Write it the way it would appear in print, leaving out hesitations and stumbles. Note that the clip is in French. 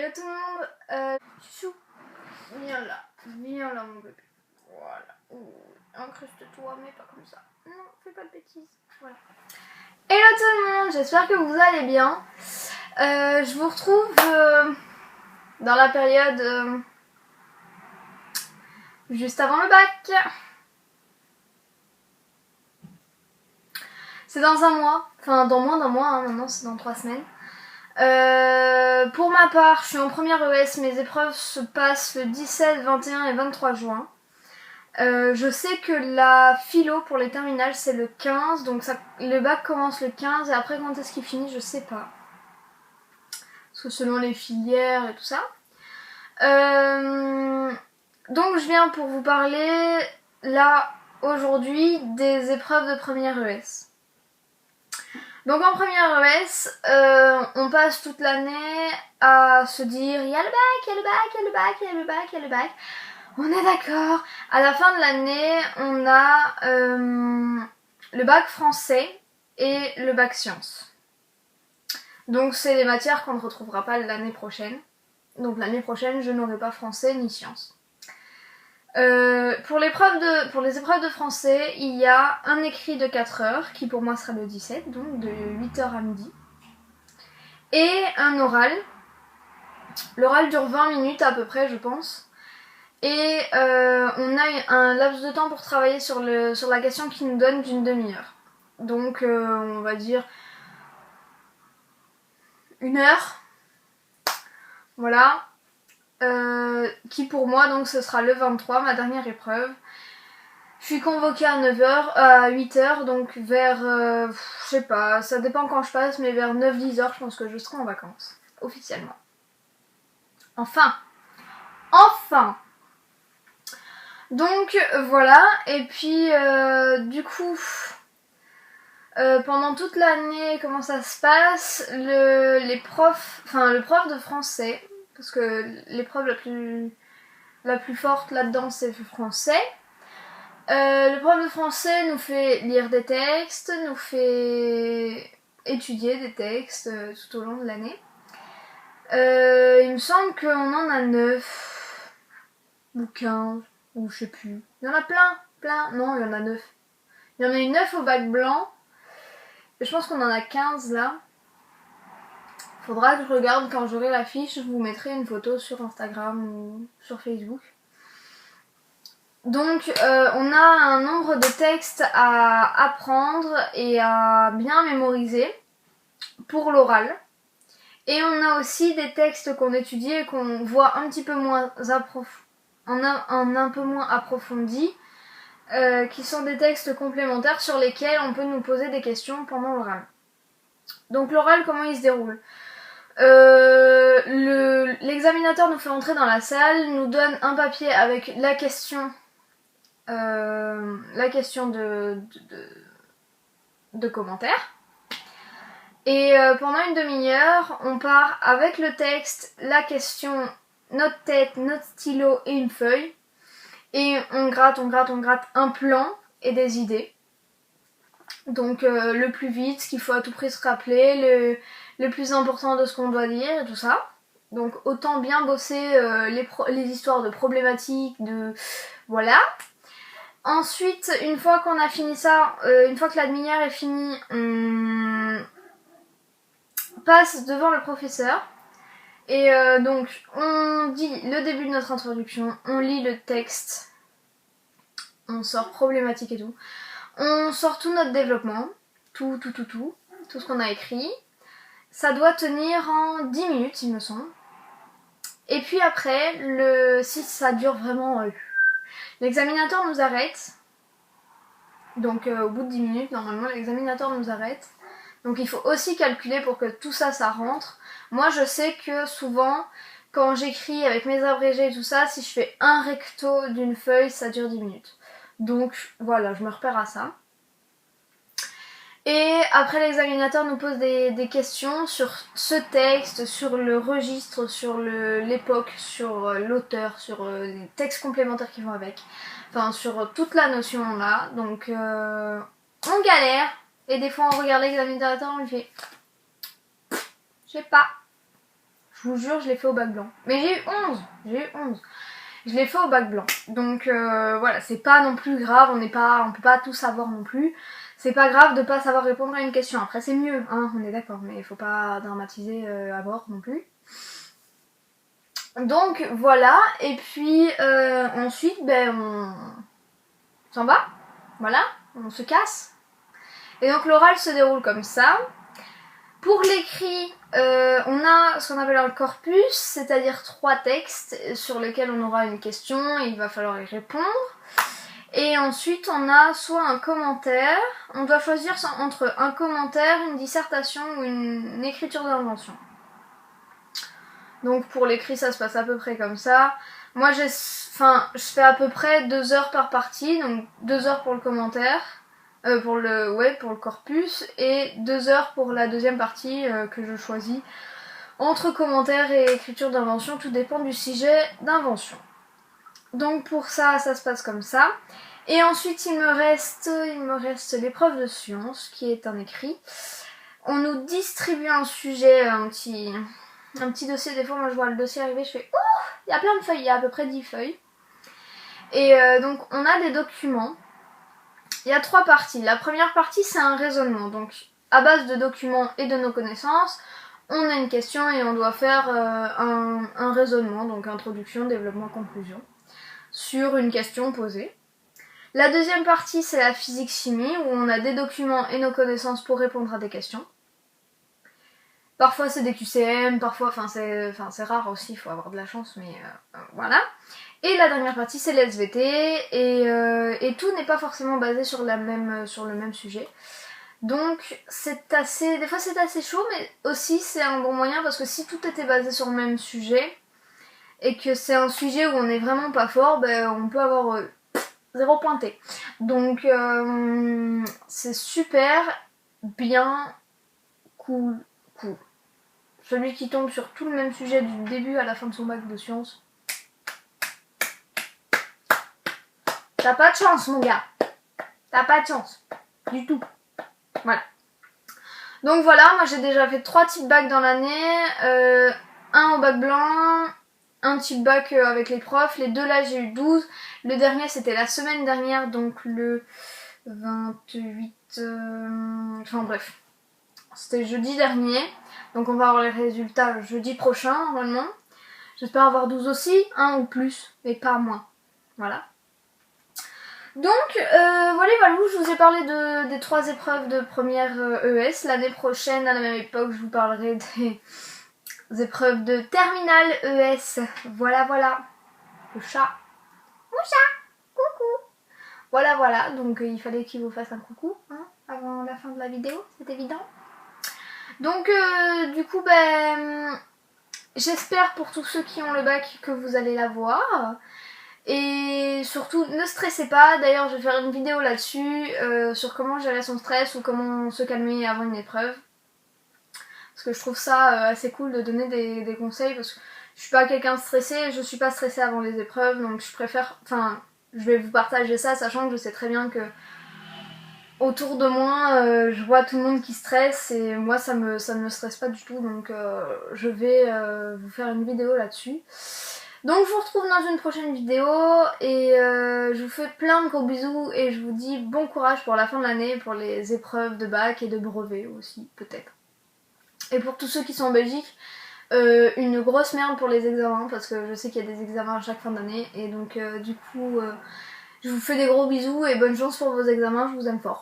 Hello tout le monde, chou, viens là mon bébé, voilà, incruste-toi mais pas comme ça, non, fais pas de bêtises, voilà. Hello tout le monde, j'espère que vous allez bien, je vous retrouve dans la période juste avant le bac. C'est dans un mois, enfin dans moins d'un mois, hein, maintenant c'est dans 3 semaines. Pour ma part, je suis en première ES, mes épreuves se passent le 17, 21 et 23 juin. Je sais que la philo pour les terminales c'est le 15, donc le bac commence le 15 et après quand est-ce qu'il finit je sais pas. Parce que selon les filières et tout ça. Donc je viens pour vous parler là aujourd'hui des épreuves de première ES. Donc en première ES, on passe toute l'année à se dire il y a le bac, il y a le bac, il y a le bac, il y a le bac, il y a le bac. On est d'accord. À la fin de l'année, on a le bac français et le bac sciences. Donc c'est des matières qu'on ne retrouvera pas l'année prochaine. Donc l'année prochaine, je n'aurai pas français ni sciences. Pour les épreuves de français, il y a un écrit de 4 heures, qui pour moi sera le 17, donc de 8h à midi. Et un oral. L'oral dure 20 minutes à peu près, je pense. Et on a un laps de temps pour travailler sur la question qui nous donne d'une demi-heure. Donc on va dire 1 heure. Voilà. Qui pour moi donc ce sera le 23, ma dernière épreuve. Je suis convoquée à 9h, à 8h, donc vers, je sais pas, ça dépend quand je passe, mais vers 9-10h, je pense que je serai en vacances, officiellement. Enfin. Donc voilà, et puis du coup, pendant toute l'année, comment ça se passe, le prof de français, parce que l'épreuve la plus forte là-dedans c'est le français. Le prof de français nous fait lire des textes, nous fait étudier des textes tout au long de l'année. Il me semble qu'on en a 9 ou 15 ou je sais plus. Il y en a plein. Non, il y en a 9. Il y en a eu 9 au bac blanc. Et je pense qu'on en a 15 là. Faudra que je regarde quand j'aurai la fiche. Je vous mettrai une photo sur Instagram ou sur Facebook. Donc on a un nombre de textes à apprendre et à bien mémoriser pour l'oral. Et on a aussi des textes qu'on étudie et qu'on voit un petit peu moins un peu moins approfondis, qui sont des textes complémentaires sur lesquels on peut nous poser des questions pendant l'oral. Donc l'oral, comment il se déroule ? L'examinateur nous fait entrer dans la salle, nous donne un papier avec la question de commentaires. Et pendant une demi-heure, on part avec le texte, la question, notre tête, notre stylo et une feuille. Et on gratte un plan et des idées. Donc le plus vite, ce qu'il faut à tout prix se rappeler, le plus important de ce qu'on doit dire et tout ça. Donc autant bien bosser les histoires de problématiques, voilà. Ensuite, une fois qu'on a fini ça, une fois que la demi-heure est finie, on passe devant le professeur. Et donc, on dit le début de notre introduction, on lit le texte, on sort problématique et tout. On sort tout notre développement, tout ce qu'on a écrit. Ça doit tenir en 10 minutes, il me semble. Et puis après, si ça dure vraiment... l'examinateur nous arrête. Donc au bout de 10 minutes, normalement, l'examinateur nous arrête. Donc il faut aussi calculer pour que tout ça, ça rentre. Moi, je sais que souvent, quand j'écris avec mes abrégés et tout ça, si je fais un recto d'une feuille, ça dure 10 minutes. Donc voilà, je me repère à ça. Et après, l'examinateur nous pose des questions sur ce texte, sur le registre, sur l'époque, sur l'auteur, sur les textes complémentaires qui vont avec. Enfin, sur toute la notion là. Donc, on galère. Et des fois, on regarde l'examinateur, on lui fait... Je sais pas. Je vous jure, je l'ai fait au bac blanc. Mais j'ai eu 11. Je l'ai fait au bac blanc. Donc voilà, c'est pas non plus grave, on peut pas tout savoir non plus. C'est pas grave de pas savoir répondre à une question. Après c'est mieux, hein, on est d'accord, mais il faut pas dramatiser à bord non plus. Donc voilà, et puis ensuite on s'en va, voilà, on se casse. Et donc l'oral se déroule comme ça. Pour l'écrit, on a ce qu'on appelle un corpus, c'est-à-dire 3 textes sur lesquels on aura une question et il va falloir y répondre. Et ensuite on a soit un commentaire, on doit choisir entre un commentaire, une dissertation ou une écriture d'invention. Donc pour l'écrit ça se passe à peu près comme ça. Moi je fais à peu près 2 heures par partie, donc 2 heures pour le commentaire, pour le corpus, et 2 heures pour la deuxième partie que je choisis. Entre commentaire et écriture d'invention, tout dépend du sujet d'invention. Donc pour ça, ça se passe comme ça. Et ensuite il me reste l'épreuve de sciences, qui est un écrit. On nous distribue un sujet, un petit dossier. Des fois moi je vois le dossier arriver, je fais « Ouh, il y a plein de feuilles, il y a à peu près 10 feuilles. » Et donc on a des documents. Il y a 3 parties. La première partie c'est un raisonnement. Donc à base de documents et de nos connaissances, on a une question et on doit faire un raisonnement, donc introduction, développement, conclusion, sur une question posée. La deuxième partie c'est la physique-chimie, où on a des documents et nos connaissances pour répondre à des questions. Parfois c'est des QCM, parfois, c'est rare aussi, il faut avoir de la chance, mais voilà. Et la dernière partie c'est l'SVT, et tout n'est pas forcément basé sur le même sujet. Donc des fois c'est assez chaud, mais aussi c'est un bon moyen, parce que si tout était basé sur le même sujet, et que c'est un sujet où on n'est vraiment pas fort, on peut avoir 0 pointé. Donc c'est super bien cool. Celui qui tombe sur tout le même sujet du début à la fin de son bac de sciences, t'as pas de chance mon gars. T'as pas de chance. Du tout. Voilà. Donc voilà, moi j'ai déjà fait 3 types bacs dans l'année. Un au bac blanc, un type bac avec les profs. Les 2 là j'ai eu 12. Le dernier c'était la semaine dernière, donc le 28... Enfin bref. C'était jeudi dernier. Donc on va avoir les résultats jeudi prochain normalement. J'espère avoir 12 aussi, ou plus, mais pas moins. Voilà. Donc voilà, je vous ai parlé des 3 épreuves de première ES. L'année prochaine, à la même époque, je vous parlerai des épreuves de terminale ES. Voilà. Le chat. Mon chat. Coucou. Voilà, donc il fallait qu'il vous fasse un coucou avant la fin de la vidéo, c'est évident. Donc du coup j'espère pour tous ceux qui ont le bac que vous allez l'avoir. Et surtout ne stressez pas, d'ailleurs je vais faire une vidéo là-dessus sur comment gérer son stress ou comment se calmer avant une épreuve. Parce que je trouve ça assez cool de donner des conseils, parce que je suis pas quelqu'un de stressé, je suis pas stressée avant les épreuves, donc je vais vous partager ça, sachant que je sais très bien que autour de moi, je vois tout le monde qui stresse et moi ça me stresse pas du tout, donc je vais vous faire une vidéo là-dessus. Donc je vous retrouve dans une prochaine vidéo et je vous fais plein de gros bisous et je vous dis bon courage pour la fin de l'année, pour les épreuves de bac et de brevet aussi peut-être. Et pour tous ceux qui sont en Belgique, une grosse merde pour les examens, parce que je sais qu'il y a des examens à chaque fin d'année et donc du coup je vous fais des gros bisous et bonne chance pour vos examens, je vous aime fort.